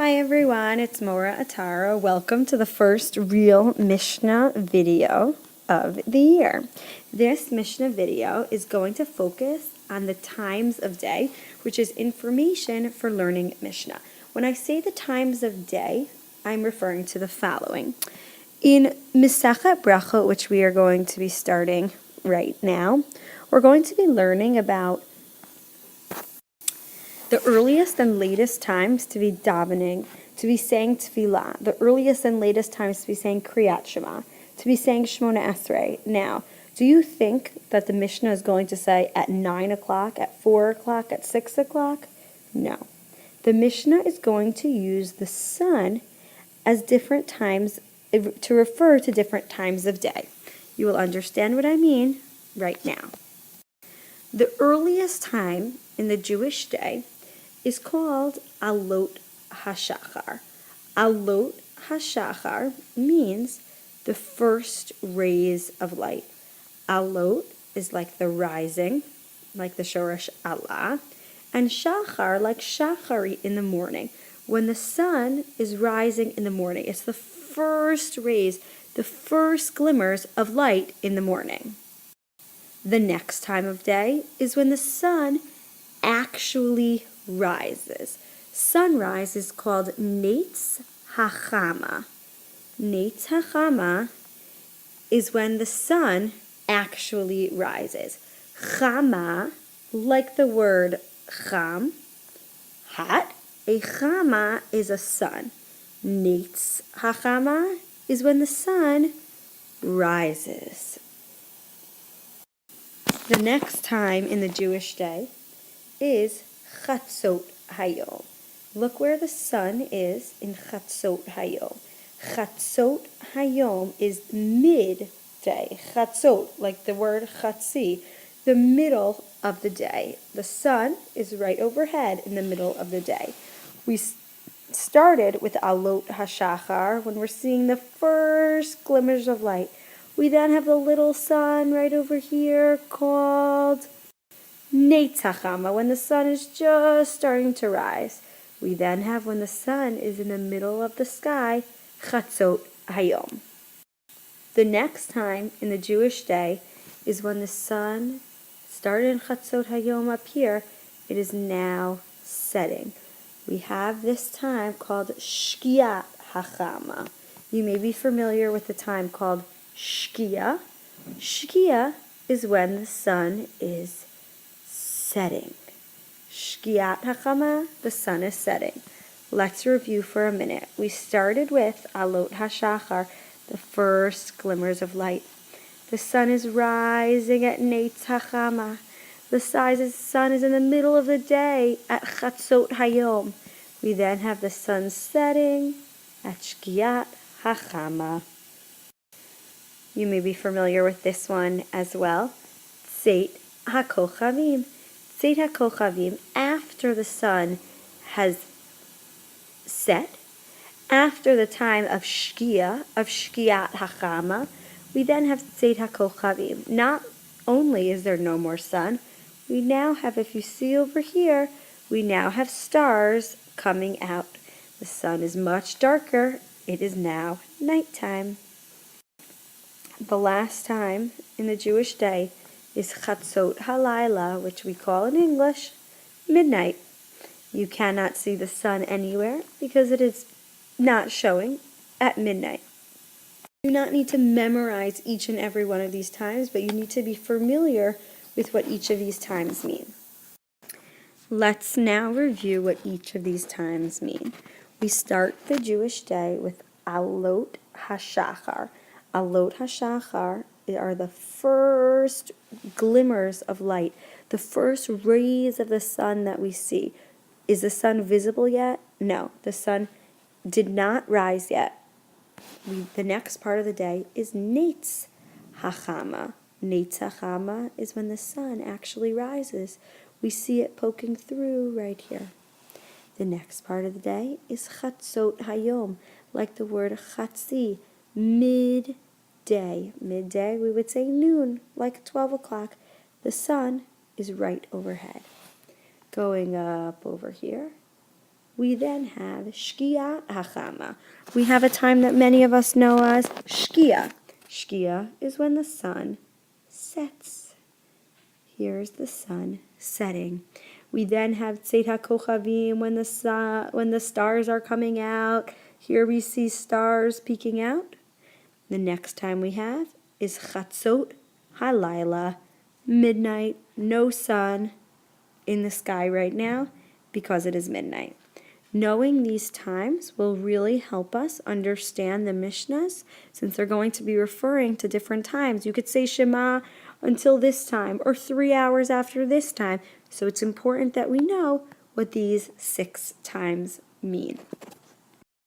Hi everyone, it's Mora Atara. Welcome to the first real Mishnah video of the year. This Mishnah video is going to focus on the times of day, which is information for learning Mishnah. When I say the times of day, I'm referring to the following. In Masechet Brachot, which we are going to be starting right now, we're going to be learning about the earliest and latest times to be davening, to be saying tefillah, the earliest and latest times to be saying Kriyat Shema, to be saying Shmona Esrei. Now, do you think that the Mishnah is going to say at 9 o'clock, at 4 o'clock, at 6 o'clock? No. The Mishnah is going to use the sun as different times, to refer to different times of day. You will understand what I mean right now. The earliest time in the Jewish day is called Alot HaShachar. Alot HaShachar means the first rays of light. Alot is like the rising, like the Shoresh Allah, and Shachar like Shachari in the morning. When the sun is rising in the morning, it's the first rays, the first glimmers of light in the morning. The next time of day is when the sun actually rises. Sunrise is called Netz HaChama. Netz HaChama is when the sun actually rises. Chama, like the word cham, hot, a chama is a sun. Netz HaChama is when the sun rises. The next time in the Jewish day is Chatzot Hayom. Look where the sun is in Chatzot Hayom. Chatzot Hayom is midday. Chatzot, like the word Chatzi, the middle of the day. The sun is right overhead in the middle of the day. We started with Alot HaShachar when we're seeing the first glimmers of light. We then have the little sun right over here called Netz HaChama, when the sun is just starting to rise. We then have when the sun is in the middle of the sky, Chatzot Hayom. The next time in the Jewish day is when the sun started in Chatzot Hayom up here. It is now setting. We have this time called Shkiat HaChama. You may be familiar with the time called Shkia. Shkia is when the sun is setting. Shkiat HaChama, the sun is setting. Let's review for a minute. We started with Alot HaShachar, the first glimmers of light. The sun is rising at Netz HaChama. The sun is in the middle of the day at Chatzot Hayom. We then have the sun setting at Shkiat HaChama. You may be familiar with this one as well. Tzeit HaKochavim. Tzeit HaKochavim, after the sun has set, after the time of Shkia, of Shkiat HaChama, we then have Tzeit HaKochavim. Not only is there no more sun, we now have, if you see over here, we now have stars coming out. The sun is much darker. It is now nighttime. The last time in the Jewish day is Chatzot Halayla, which we call in English midnight. You cannot see the sun anywhere because it is not showing at midnight. You do not need to memorize each and every one of these times, but you need to be familiar with what each of these times mean. Let's now review what each of these times mean. We start the Jewish day with Alot HaShachar. Alot HaShachar are the first glimmers of light, the first rays of the sun that we see. Is the sun visible yet? No, the sun did not rise yet. The next part of the day is Netz HaChama. Netz HaChama is when the sun actually rises. We see it poking through right here. The next part of the day is Chatzot Hayom, like the word Chatzi, midday. Midday, we would say noon, like 12 o'clock. The sun is right overhead. Going up over here We then have Shkia Hachama. We have a time that many of us know as Shkia. Shkia is when the sun sets. Here's the sun setting. We then have Tzeit HaKochavim, when the stars are coming out. Here we see stars peeking out. The next time we have is Chatzot HaLaila, midnight, no sun in the sky right now because it is midnight. Knowing these times will really help us understand the Mishnahs since they're going to be referring to different times. You could say Shema until this time or 3 hours after this time. So it's important that we know what these 6 times mean.